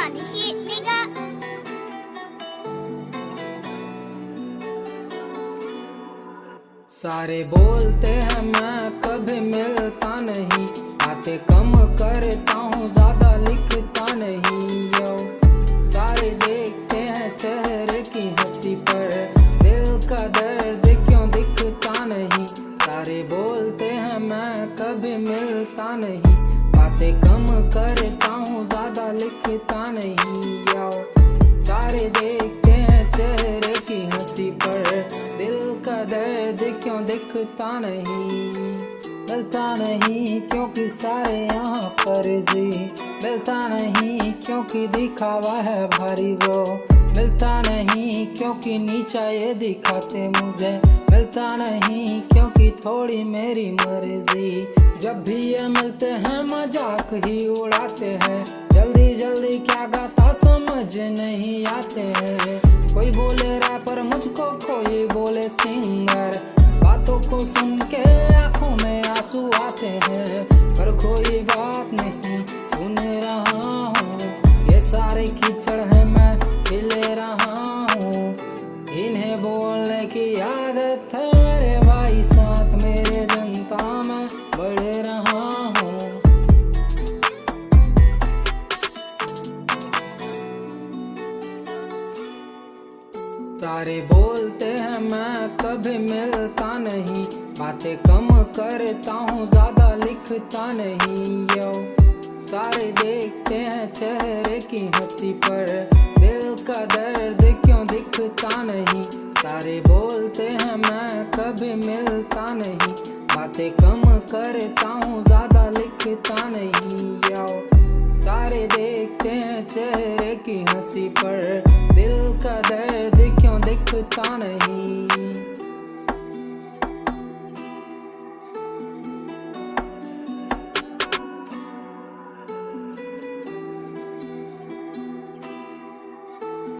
on the shit, nigga. सारे बोलते हैं मैं कभी मिलता नहीं, बातें कम करता हूँ ज्यादा लिखता नहीं। यो सारे देखते हैं चेहरे की हंसी पर, दिल का दर्द क्यों दिखता नहीं। सारे बोलते हैं मैं कभी मिलता नहीं, बातें कम करता हूँ ज्यादा लिखता नहीं। यो सारे देखते हैं चेहरे की हंसी पर, दिल का दर्द क्यों दिखता नहीं। मिलता नहीं क्योंकि सारे यहाँ फर्जी, मिलता नहीं क्योंकि दिखावा है भारी वो, मिलता नहीं क्योंकि नीचा ये दिखाते मुझे, मिलता नहीं क्योंकि थोड़ी मेरी मर्जी। जब भी ये मिलते हैं मजाक ही उड़ाते हैं, जल्दी जल्दी क्या गाता समझ नहीं आते हैं। कोई बोले रैपर मुझको, कोई बोले सिंगर, बातों को सुन के आंखों में आंसू आते हैं, पर कोई बात नहीं सुन रहा हूँ। ये सारे कीचड़ है मैं हिले रहा हूँ, इन्हें बोलने की आदत है मेरे भाई, साथ मेरे जनता में बढ़ रहा हूँ। सारे बोलते हैं मैं कभी मिलता नहीं, बातें कम करता हूँ ज्यादा लिखता नहीं। यो सारे देखते हैं चेहरे की हंसी पर, दिल का दर्द क्यों दिखता नहीं। सारे बोलते हैं मैं कभी मिलता नहीं, बातें कम करता हूँ ज्यादा लिखता नहीं। यो सारे देखते हैं चेहरे की हंसी पर, दिल का दर्द क्यों दिखता नहीं।